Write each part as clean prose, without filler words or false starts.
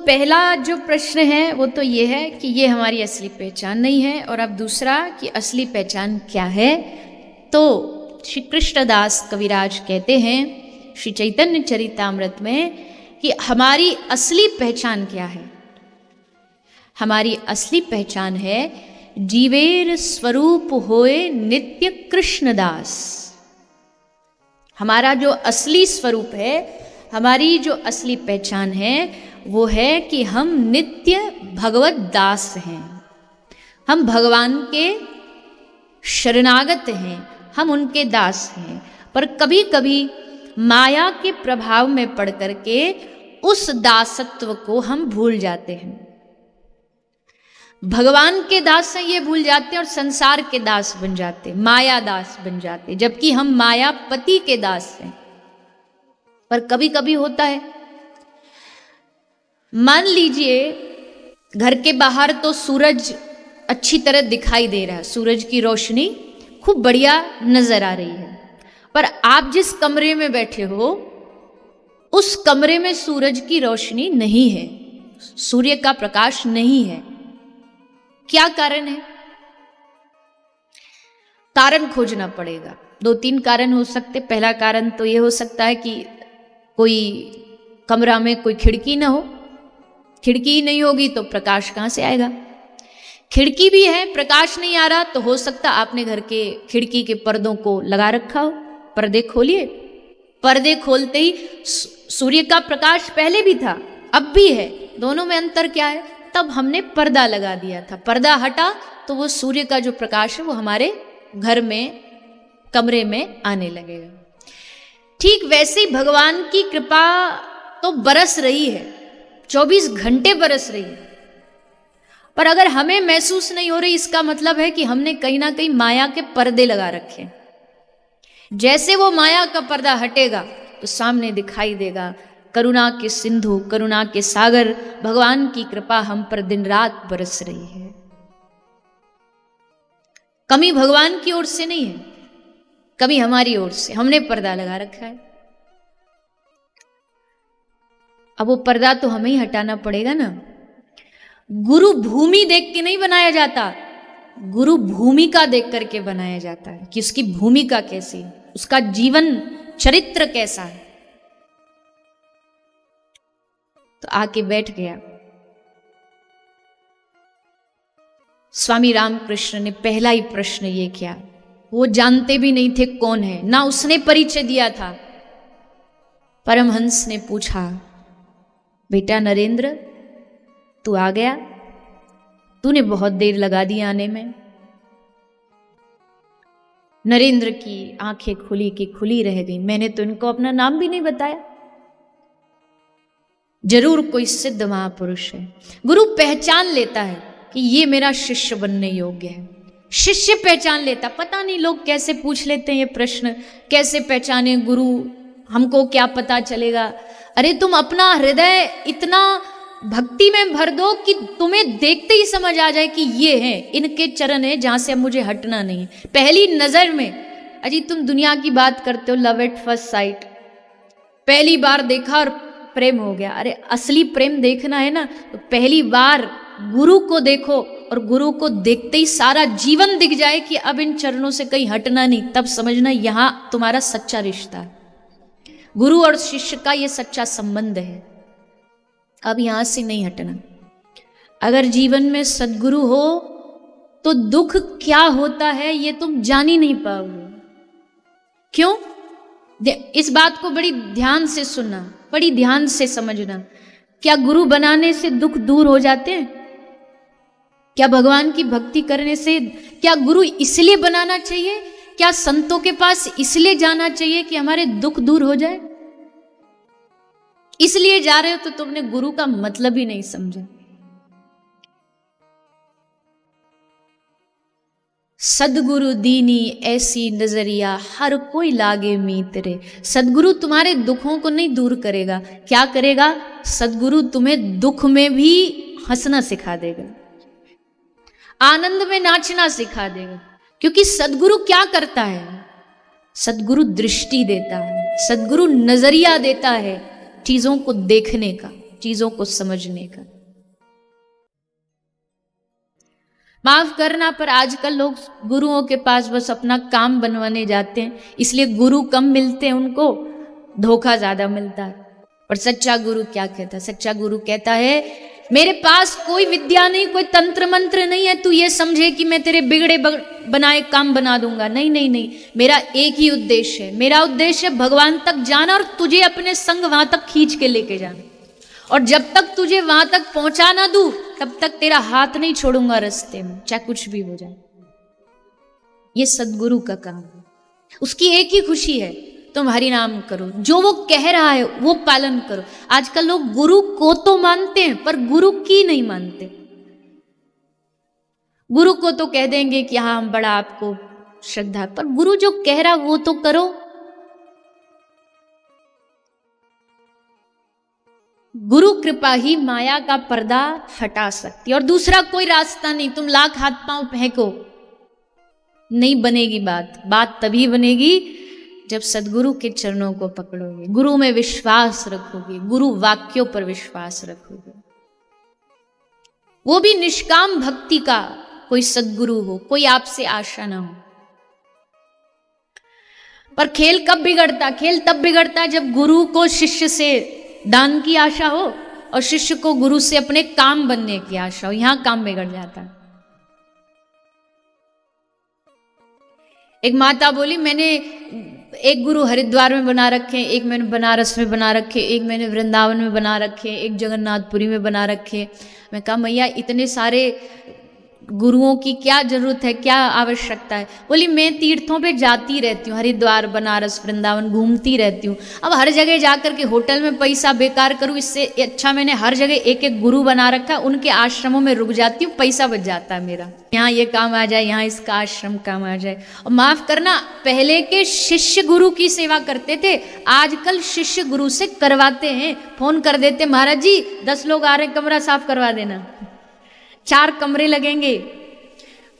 पहला जो प्रश्न है वो तो ये है कि ये हमारी असली पहचान नहीं है, और अब दूसरा कि असली पहचान क्या है। तो श्री कृष्णदास कविराज कहते हैं श्री चैतन्य चरितामृत में कि हमारी असली पहचान क्या है। हमारी असली पहचान है जीवेर स्वरूप होए नित्य कृष्णदास। हमारा जो असली स्वरूप है, हमारी जो असली पहचान है वो है कि हम नित्य भगवत दास हैं। हम भगवान के शरणागत हैं, हम उनके दास हैं। पर कभी कभी माया के प्रभाव में पड़ करके उस दासत्व को हम भूल जाते हैं। भगवान के दास हैं ये भूल जाते हैं और संसार के दास बन जाते, माया दास बन जाते, जबकि हम मायापति के दास हैं। पर कभी कभी होता है, मान लीजिए घर के बाहर तो सूरज अच्छी तरह दिखाई दे रहा है, सूरज की रोशनी खूब बढ़िया नजर आ रही है, पर आप जिस कमरे में बैठे हो उस कमरे में सूरज की रोशनी नहीं है, सूर्य का प्रकाश नहीं है। क्या कारण है? कारण खोजना पड़ेगा। 2-3 कारण हो सकते। पहला कारण तो ये हो सकता है कि कोई कमरा में कोई खिड़की ना हो। खिड़की ही नहीं होगी तो प्रकाश कहाँ से आएगा? खिड़की भी है, प्रकाश नहीं आ रहा, तो हो सकता आपने घर के खिड़की के पर्दों को लगा रखा हो। पर्दे खोलिए, पर्दे खोलते ही सूर्य का प्रकाश पहले भी था, अब भी है, दोनों में अंतर क्या है? तब हमने पर्दा लगा दिया था, पर्दा हटा तो वो सूर्य का जो प्रकाश है वो हमारे घर में, कमरे में आने लगेगा। ठीक वैसे ही भगवान की कृपा तो बरस रही है, 24 घंटे बरस रही है, पर अगर हमें महसूस नहीं हो रही, इसका मतलब है कि हमने कहीं ना कहीं माया के पर्दे लगा रखे। जैसे वो माया का पर्दा हटेगा तो सामने दिखाई देगा करुणा के सिंधु, करुणा के सागर, भगवान की कृपा हम पर दिन रात बरस रही है। कमी भगवान की ओर से नहीं है, कमी हमारी ओर से, हमने पर्दा लगा रखा है। अब वो पर्दा तो हमें ही हटाना पड़ेगा ना। गुरु भूमि देख के नहीं बनाया जाता, गुरु भूमिका देख करके बनाया जाता है कि उसकी भूमिका कैसी है, उसका जीवन चरित्र कैसा है। तो आके बैठ गया। स्वामी रामकृष्ण ने पहला ही प्रश्न ये किया, वो जानते भी नहीं थे कौन है, ना उसने परिचय दिया था। परमहंस ने पूछा, बेटा नरेंद्र तू आ गया, तूने बहुत देर लगा दी आने में। नरेंद्र की आंखें खुली की खुली रह गई। मैंने तो इनको अपना नाम भी नहीं बताया। जरूर कोई सिद्ध महापुरुष है। गुरु पहचान लेता है कि ये मेरा शिष्य बनने योग्य है। शिष्य पहचान लेता। पता नहीं लोग कैसे पूछ लेते हैं ये प्रश्न, कैसे पहचाने गुरु, हमको क्या पता चलेगा? अरे तुम अपना हृदय इतना भक्ति में भर दो कि तुम्हें देखते ही समझ आ जाए कि ये है, इनके चरण है जहां से अब मुझे हटना नहीं है। पहली नजर में, अजी तुम दुनिया की बात करते हो, लव एट फर्स्ट साइट, पहली बार देखा और प्रेम हो गया। अरे असली प्रेम देखना है ना तो पहली बार गुरु को देखो, और गुरु को देखते ही सारा जीवन दिख जाए कि अब इन चरणों से कहीं हटना नहीं, तब समझना यहां तुम्हारा सच्चा रिश्ता है। गुरु और शिष्य का ये सच्चा संबंध है, अब यहां से नहीं हटना। अगर जीवन में सद्गुरु हो तो दुख क्या होता है ये तुम जान ही नहीं पाओगे। क्यों? इस बात को बड़ी ध्यान से सुनना, बड़ी ध्यान से समझना। क्या गुरु बनाने से दुख दूर हो जाते हैं? क्या भगवान की भक्ति करने से, क्या गुरु इसलिए बनाना चाहिए, क्या संतों के पास इसलिए जाना चाहिए कि हमारे दुख दूर हो जाए? इसलिए जा रहे हो तो तुमने गुरु का मतलब ही नहीं समझा। सदगुरु दीनी ऐसी नजरिया हर कोई लागे मीतरे। सदगुरु तुम्हारे दुखों को नहीं दूर करेगा, क्या करेगा? सदगुरु तुम्हें दुख में भी हंसना सिखा देगा, आनंद में नाचना सिखा देगा। क्योंकि सदगुरु क्या करता है? सदगुरु दृष्टि देता है, सदगुरु नजरिया देता है चीजों को देखने का। चीजों को समझने का। माफ करना, पर आजकल लोग गुरुओं के पास बस अपना काम बनवाने जाते हैं, इसलिए गुरु कम मिलते हैं, उनको धोखा ज्यादा मिलता है। और सच्चा गुरु क्या कहता है? सच्चा गुरु कहता है मेरे पास कोई विद्या नहीं, कोई तंत्र मंत्र नहीं है, तू ये समझे कि मैं तेरे बिगड़े बनाए काम बना दूंगा। नहीं नहीं नहीं, मेरा एक ही उद्देश्य है, मेरा उद्देश्य है भगवान तक जाना और तुझे अपने संग वहां तक खींच के लेके जाना। और जब तक तुझे वहां तक पहुंचा ना दूं तब तक तेरा हाथ नहीं छोड़ूंगा रास्ते में, चाहे कुछ भी हो जाए। ये सदगुरु का काम है, उसकी एक ही खुशी है तुम हरि नाम करो, जो वो कह रहा है वो पालन करो। आजकल लोग गुरु को तो मानते हैं पर गुरु की नहीं मानते। गुरु को तो कह देंगे कि हाँ हम बड़ा आपको श्रद्धा, पर गुरु जो कह रहा वो तो करो। गुरु कृपा ही माया का पर्दा हटा सकती है और दूसरा कोई रास्ता नहीं। तुम लाख हाथ पांव फेंको, नहीं बनेगी बात। बात तभी बनेगी जब सदगुरु के चरणों को पकड़ोगे, गुरु में विश्वास रखोगे, गुरु वाक्यों पर विश्वास रखोगे। वो भी निष्काम भक्ति का कोई सदगुरु हो, कोई आपसे आशा ना हो। पर खेल कब बिगड़ता? खेल तब बिगड़ता जब गुरु को शिष्य से दान की आशा हो और शिष्य को गुरु से अपने काम बनने की आशा हो, यहां काम बिगड़ जाता है। एक माता बोली मैंने एक गुरु हरिद्वार में बना रखे, एक मैंने बनारस में बना रखे, एक मैंने वृंदावन में बना रखे, एक जगन्नाथपुरी में बना रखे। मैं कहा मैया इतने सारे गुरुओं की क्या जरूरत है, क्या आवश्यकता है? बोली मैं तीर्थों पे जाती रहती हूँ, हरिद्वार बनारस वृंदावन घूमती रहती हूँ। अब हर जगह जाकर के होटल में पैसा बेकार करूँ, इससे अच्छा मैंने हर जगह एक एक गुरु बना रखा है, उनके आश्रमों में रुक जाती हूँ, पैसा बच जाता है मेरा। यहाँ ये काम आ जाए, यहाँ इसका आश्रम काम आ जाए। और माफ करना, पहले के शिष्य गुरु की सेवा करते थे, आजकल शिष्य गुरु से करवाते हैं। फोन कर देते महाराज जी 10 लोग आ रहे, कमरा साफ करवा देना, 4 कमरे लगेंगे,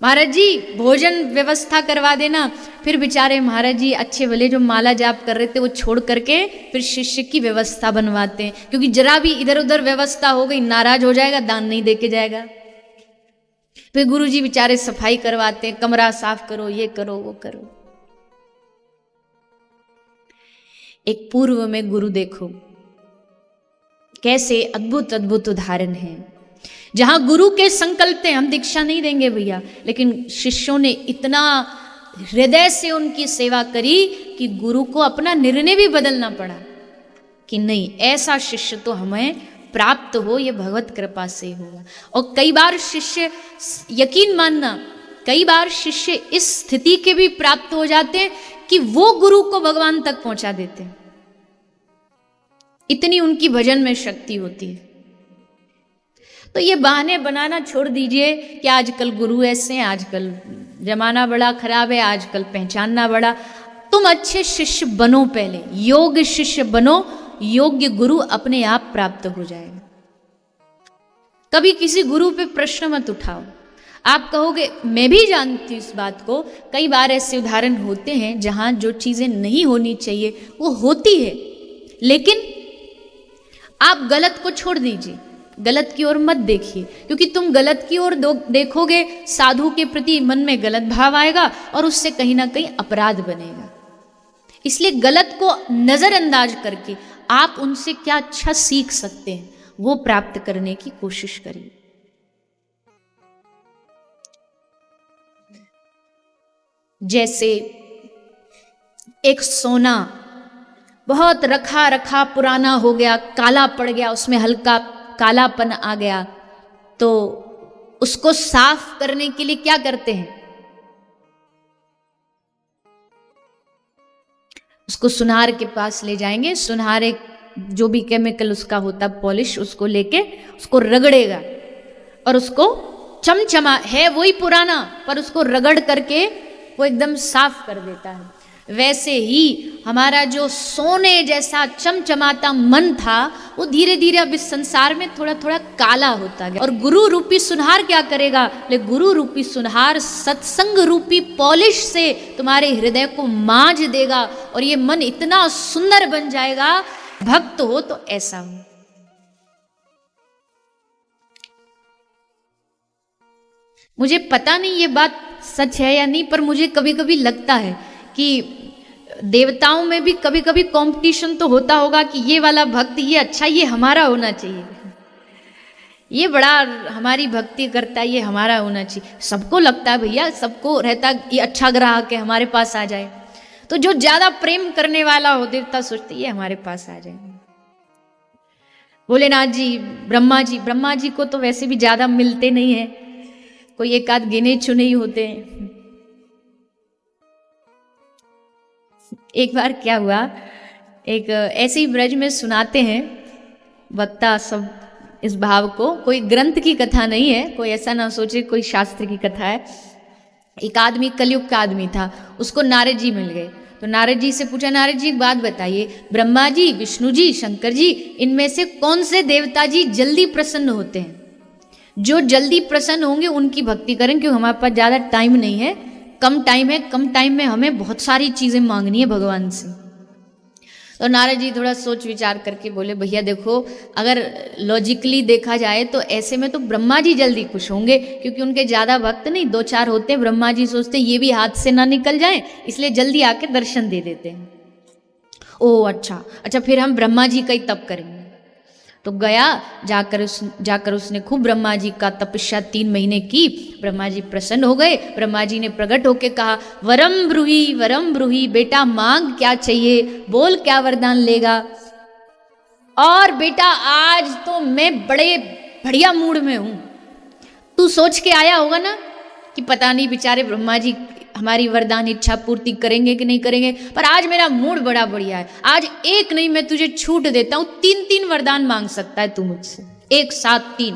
महाराज जी भोजन व्यवस्था करवा देना। फिर बेचारे महाराज जी अच्छे भले जो माला जाप कर रहे थे वो छोड़ करके फिर शिष्य की व्यवस्था बनवाते हैं, क्योंकि जरा भी इधर उधर व्यवस्था हो गई नाराज हो जाएगा, दान नहीं देके जाएगा। फिर गुरुजी बेचारे सफाई करवाते हैं, कमरा साफ करो, ये करो वो करो। एक पूर्व में गुरु देखो कैसे अद्भुत अद्भुत उदाहरण है, जहां गुरु के संकल्प थे, हम दीक्षा नहीं देंगे भैया, लेकिन शिष्यों ने इतना हृदय से उनकी सेवा करी कि गुरु को अपना निर्णय भी बदलना पड़ा कि नहीं ऐसा शिष्य तो हमें प्राप्त हो, ये भगवत कृपा से होगा। और कई बार शिष्य, यकीन मानना, कई बार शिष्य इस स्थिति के भी प्राप्त हो जाते हैं कि वो गुरु को भगवान तक पहुंचा देते हैं, इतनी उनकी भजन में शक्ति होती है। तो ये बहाने बनाना छोड़ दीजिए कि आजकल गुरु ऐसे हैं, आजकल जमाना बड़ा खराब है, आजकल पहचानना बड़ा। तुम अच्छे शिष्य बनो, पहले योग्य शिष्य बनो, योग्य गुरु अपने आप प्राप्त हो जाएगा। कभी किसी गुरु पे प्रश्न मत उठाओ। आप कहोगे मैं भी जानती हूँ इस बात को, कई बार ऐसे उदाहरण होते हैं जहां जो चीजें नहीं होनी चाहिए वो होती है, लेकिन आप गलत को छोड़ दीजिए, गलत की ओर मत देखिए, क्योंकि तुम गलत की ओर देखोगे साधु के प्रति मन में गलत भाव आएगा और उससे कहीं ना कहीं अपराध बनेगा। इसलिए गलत को नजरअंदाज करके आप उनसे क्या अच्छा सीख सकते हैं वो प्राप्त करने की कोशिश करिए। जैसे एक सोना बहुत रखा रखा पुराना हो गया, काला पड़ गया, उसमें हल्का कालापन आ गया, तो उसको साफ करने के लिए क्या करते हैं? उसको सुनार के पास ले जाएंगे, सुनार एक जो भी केमिकल उसका होता पॉलिश, उसको लेके उसको रगड़ेगा और उसको चमचमा है वही पुराना, पर उसको रगड़ करके वो एकदम साफ कर देता है। वैसे ही हमारा जो सोने जैसा चमचमाता मन था वो धीरे धीरे अब इस संसार में थोड़ा थोड़ा काला होता गया। और गुरु रूपी सुनहार क्या करेगा? ले गुरु रूपी सुनहार सत्संग रूपी पॉलिश से तुम्हारे हृदय को मांझ देगा और ये मन इतना सुंदर बन जाएगा। भक्त हो तो ऐसा हो। मुझे पता नहीं ये बात सच है या नहीं, पर मुझे कभी कभी लगता है कि देवताओं में भी कभी कभी कंपटीशन तो होता होगा कि ये वाला भक्त ये अच्छा, ये हमारा होना चाहिए, ये बड़ा हमारी भक्ति करता है, ये हमारा होना चाहिए। सबको लगता है भैया, सबको रहता ये अच्छा ग्राहक है, हमारे पास आ जाए। तो जो ज्यादा प्रेम करने वाला हो देवता सोचते ये हमारे पास आ जाए। भोलेनाथ जी, ब्रह्मा जी को तो वैसे भी ज्यादा मिलते नहीं है, कोई एक आध गिने चुने ही होते हैं। एक बार क्या हुआ, एक ऐसे ही ब्रज में सुनाते हैं वक्ता सब इस भाव को, कोई ग्रंथ की कथा नहीं है, कोई ऐसा ना सोचे कोई शास्त्र की कथा है। एक आदमी कलयुग का आदमी था, उसको नारद जी मिल गए। तो नारद जी से पूछा, नारद जी एक बात बताइए, ब्रह्मा जी, विष्णु जी, शंकर जी, इनमें से कौन से देवता जी जल्दी प्रसन्न होते हैं? जो जल्दी प्रसन्न होंगे उनकी भक्ति करें, क्योंकि हमारे पास ज़्यादा टाइम नहीं है, कम टाइम है, कम टाइम में हमें बहुत सारी चीज़ें मांगनी है भगवान से। तो नारद जी थोड़ा सोच विचार करके बोले, भैया देखो, अगर लॉजिकली देखा जाए तो ऐसे में तो ब्रह्मा जी जल्दी खुश होंगे, क्योंकि उनके ज़्यादा भक्त नहीं, 2-4 होते हैं। ब्रह्मा जी सोचते ये भी हाथ से ना निकल जाए, इसलिए जल्दी आके दर्शन दे देते हैं। ओह अच्छा, फिर हम ब्रह्मा जी का ही तप करेंगे। तो गया, जाकर उसने खूब ब्रह्मा जी का तपस्या 3 महीने की। ब्रह्मा जी प्रसन्न हो गए। ब्रह्मा जी ने प्रकट होकर कहा, वरम ब्रूही, बेटा मांग क्या चाहिए, बोल क्या वरदान लेगा। और बेटा आज तो मैं बड़े बढ़िया मूड में हूं। तू सोच के आया होगा ना कि पता नहीं बेचारे ब्रह्मा जी हमारी वरदान इच्छा पूर्ति करेंगे कि नहीं करेंगे, पर आज मेरा मूड बड़ा बढ़िया है। आज एक नहीं, मैं तुझे छूट देता हूं, 3 वरदान मांग सकता है तू मुझसे, एक साथ 3।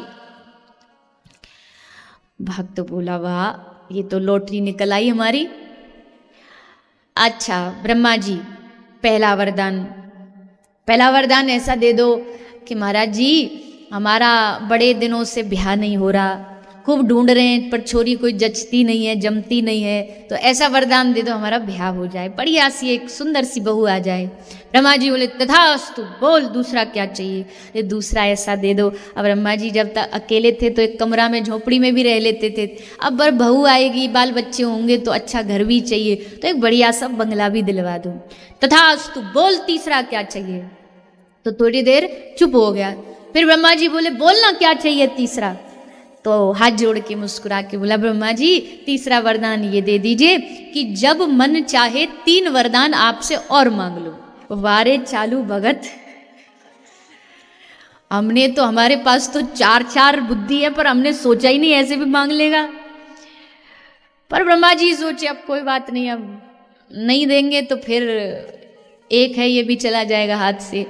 भक्त बोला, वाह ये तो लॉटरी निकल आई हमारी। अच्छा ब्रह्मा जी, पहला वरदान ऐसा दे दो कि महाराज जी हमारा बड़े दिनों से ब्याह नहीं हो रहा, खूब ढूंढ रहे हैं पर छोरी कोई जचती नहीं है, जमती नहीं है, तो ऐसा वरदान दे दो हमारा ब्याह हो जाए, बढ़िया सी एक सुंदर सी बहू आ जाए। ब्रह्मा जी बोले, तथास्तु, बोल दूसरा क्या चाहिए। ये दूसरा ऐसा दे दो। अब ब्रह्मा जी जब तक अकेले थे तो एक कमरा में झोपड़ी में भी रह लेते थे, अब बहू आएगी, बाल बच्चे होंगे तो अच्छा घर भी चाहिए, तो एक बढ़िया सा बंगला भी दिलवा दो। तथास्तु, बोल तीसरा क्या चाहिए। तो थोड़ी देर चुप हो गया। फिर ब्रह्मा जी बोले, बोलना क्या चाहिए तीसरा। तो हाथ जोड़ के मुस्कुरा के बोला, ब्रह्मा जी तीसरा वरदान ये दे दीजिए कि जब मन चाहे 3 वरदान आपसे और मांग लो। वारे चालू भगत, हमने तो, हमारे पास तो 4 बुद्धि है, पर हमने सोचा ही नहीं ऐसे भी मांग लेगा। पर ब्रह्मा जी सोचे अब कोई बात नहीं, अब नहीं देंगे तो फिर एक है ये भी चला जाएगा हाथ से,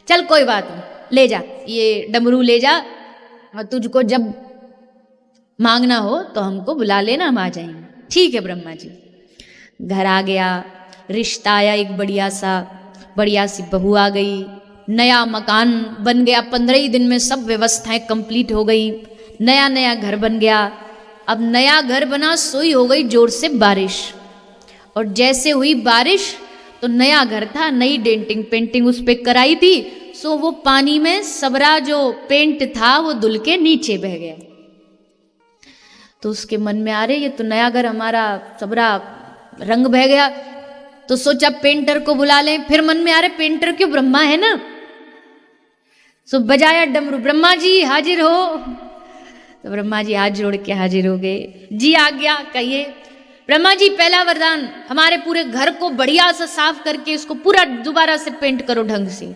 चल कोई बात नहीं, ले जा ये डमरू ले जा, और तुझको जब मांगना हो तो हमको बुला लेना, हम आ जाएंगे। ठीक है ब्रह्मा जी। घर आ गया, रिश्ता आया, एक बढ़िया सी बहू आ गई, नया मकान बन गया, 15 ही दिन में सब व्यवस्थाएं कंप्लीट हो गई, नया घर बन गया। अब नया घर बना, सोई हो गई जोर से बारिश, और जैसे हुई बारिश तो नया घर था, नई डेंटिंग पेंटिंग उस पर कराई थी, सो वो पानी में सबरा जो पेंट था वो धुल के नीचे बह गया। तो उसके मन में आ रहे, ये तो नया घर हमारा सबरा रंग बह गया, तो सोचा पेंटर को बुला लें। फिर मन में आ रहे पेंटर क्यों, ब्रह्मा है ना। सो बजाया डमरू, ब्रह्मा जी हाजिर हो। तो ब्रह्मा जी हाथ जोड़ के हाजिर हो गए। जी आ गया, कहिए। ब्रह्मा जी पहला वरदान, हमारे पूरे घर को बढ़िया सा साफ करके इसको पूरा दोबारा से पेंट करो ढंग से।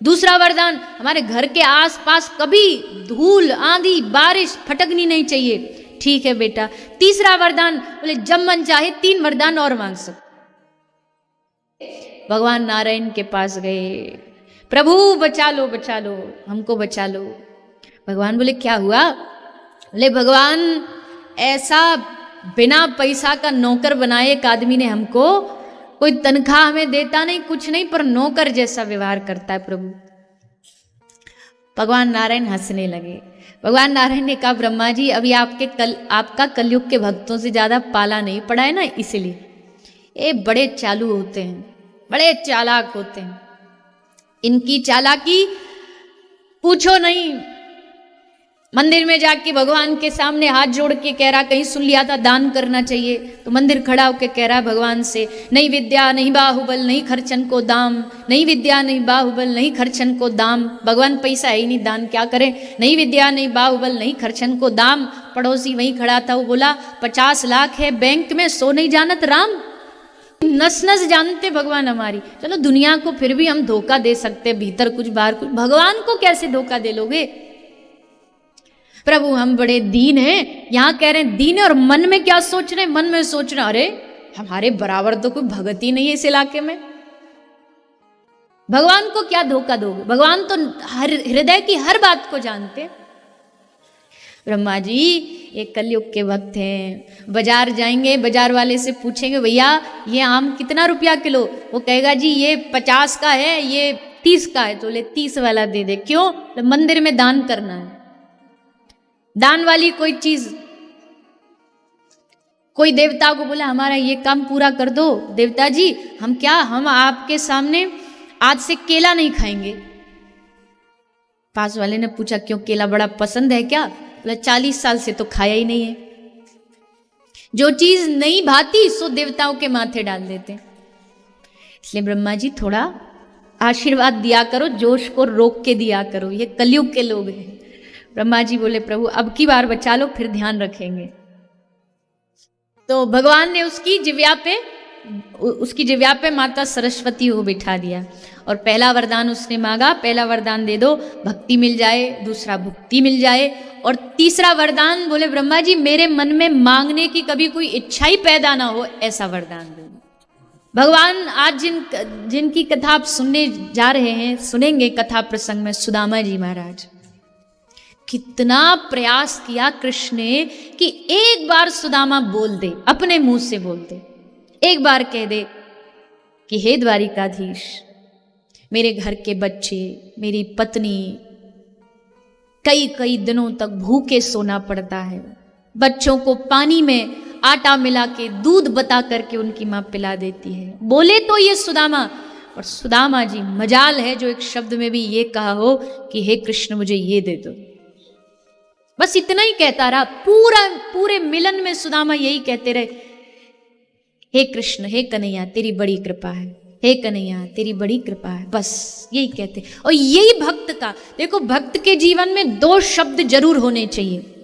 दूसरा वरदान, हमारे घर के आसपास कभी धूल आंधी बारिश फटकनी नहीं चाहिए। ठीक है बेटा। तीसरा वरदान, बोले जब मन चाहे 3 वरदान और मांग सकते। भगवान नारायण के पास गए, प्रभु बचा लो हमको बचा लो। भगवान बोले क्या हुआ। बोले भगवान ऐसा बिना पैसा का नौकर बनाए एक आदमी ने हमको, कोई तनख्वाह हमें देता नहीं, कुछ नहीं, पर नौकर जैसा व्यवहार करता है प्रभु। भगवान नारायण हंसने लगे। भगवान नारायण ने कहा ब्रह्मा जी अभी आपका कलयुग के भक्तों से ज्यादा पाला नहीं पड़ा है ना, इसलिए ये बड़े चालू होते हैं, बड़े चालाक होते हैं, इनकी चालाकी पूछो नहीं। मंदिर में जाके भगवान के सामने हाथ जोड़ के कह रहा, कहीं सुन लिया था दान करना चाहिए, तो मंदिर खड़ा होकर कह रहा भगवान से, नहीं विद्या नहीं बाहुबल नहीं खर्चन को दाम, नहीं विद्या नहीं बाहुबल नहीं खर्चन को दाम। भगवान पैसा है ही नहीं, दान क्या करें, नहीं विद्या नहीं बाहुबल नहीं खर्चन को दाम। पड़ोसी वहीं खड़ा था, वो बोला 50 लाख है बैंक में, सो नहीं जानत राम। नस नस जानते भगवान हमारी। चलो दुनिया को फिर भी हम धोखा दे सकते, भीतर कुछ बाहर कुछ, भगवान को कैसे धोखा दे लोगे। प्रभु हम बड़े दीन हैं, यहां कह रहे हैं दीन है, और मन में क्या सोच रहे हैं, मन में सोच रहे अरे हमारे बराबर तो कोई भगत ही नहीं है इस इलाके में, भगवान को क्या धोखा दोगे। भगवान तो हर हृदय की हर बात को जानते। ब्रह्मा जी ये कलयुग के वक्त हैं, बाजार जाएंगे, बाजार वाले से पूछेंगे भैया ये आम कितना रुपया किलो, वो कहेगा जी ये 50 का है, ये 30 का है, तो बोले 30 वाला दे दे। क्यों, तो मंदिर में दान करना है। दान वाली कोई चीज, कोई देवता को बोला हमारा ये काम पूरा कर दो, देवता जी हम आपके सामने आज से केला नहीं खाएंगे। पास वाले ने पूछा क्यों, केला बड़ा पसंद है क्या, बोला 40 साल से तो खाया ही नहीं है। जो चीज नहीं भाती सो देवताओं के माथे डाल देते। इसलिए ब्रह्मा जी थोड़ा आशीर्वाद दिया करो, जोश को रोक के दिया करो, ये कलयुग के लोग हैं। ब्रह्मा जी बोले प्रभु अब की बार बचा लो, फिर ध्यान रखेंगे। तो भगवान ने उसकी जिव्या पे माता सरस्वती को बिठा दिया, और पहला वरदान उसने मांगा, पहला वरदान दे दो भक्ति मिल जाए, दूसरा भुक्ति मिल जाए, और तीसरा वरदान बोले ब्रह्मा जी मेरे मन में मांगने की कभी कोई इच्छा ही पैदा ना हो, ऐसा वरदान दो। भगवान आज जिनकी कथा आप सुनने जा रहे हैं, सुनेंगे कथा प्रसंग में, सुदामा जी महाराज। कितना प्रयास किया कृष्ण ने कि एक बार सुदामा बोल दे, अपने मुंह से बोल दे, एक बार कह दे कि हे द्वारिकाधीश मेरे घर के बच्चे, मेरी पत्नी कई कई दिनों तक भूखे सोना पड़ता है, बच्चों को पानी में आटा मिला के दूध बता करके उनकी मां पिला देती है। बोले तो ये सुदामा, और सुदामा जी मजाल है जो एक शब्द में भी ये कहा हो कि हे कृष्ण मुझे ये दे दो, बस इतना ही कहता रहा। पूरे मिलन में सुदामा यही कहते रहे, हे कृष्ण हे कन्हैया तेरी बड़ी कृपा है, हे कन्हैया तेरी बड़ी कृपा है, बस यही कहते। और यही भक्त का, देखो भक्त के जीवन में 2 शब्द जरूर होने चाहिए।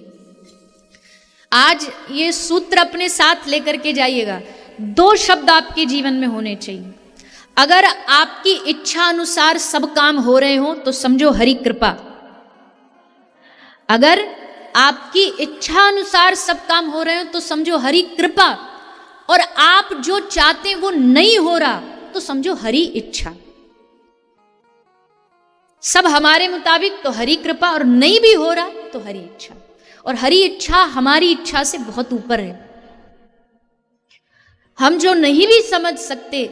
आज ये सूत्र अपने साथ लेकर के जाइएगा, 2 शब्द आपके जीवन में होने चाहिए। अगर आपकी इच्छा अनुसार सब काम हो रहे हो तो समझो हरि कृपा, अगर आपकी इच्छा अनुसार सब काम हो रहे हो तो समझो हरि कृपा, और आप जो चाहते हैं वो नहीं हो रहा तो समझो हरि इच्छा। सब हमारे मुताबिक तो हरि कृपा, और नहीं भी हो रहा तो हरि इच्छा। और हरि इच्छा हमारी इच्छा से बहुत ऊपर है। हम जो नहीं भी समझ सकते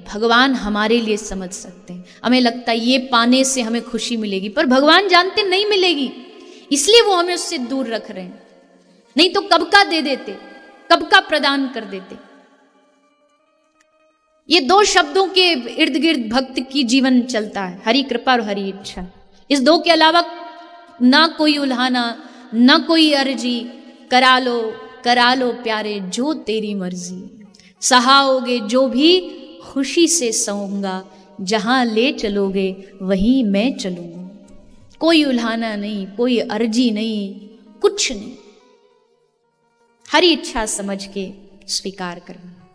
भगवान हमारे लिए समझ सकते हैं। हमें लगता है ये पाने से हमें खुशी मिलेगी, पर भगवान जानते नहीं मिलेगी, इसलिए वो हमें उससे दूर रख रहे हैं। नहीं तो कब का दे देते, कब का प्रदान कर देते। ये 2 शब्दों के इर्द गिर्द भक्त की जीवन चलता है, हरि कृपा और हरि इच्छा। इस 2 के अलावा ना कोई उल्हाना, ना कोई अर्जी, करा लो प्यारे जो तेरी मर्जी, सहाओगे जो भी खुशी से सहूंगा, जहां ले चलोगे वहीं मैं चलूंगा। कोई उल्हाना नहीं, कोई अर्जी नहीं, कुछ नहीं, हरि इच्छा समझ के स्वीकार करना।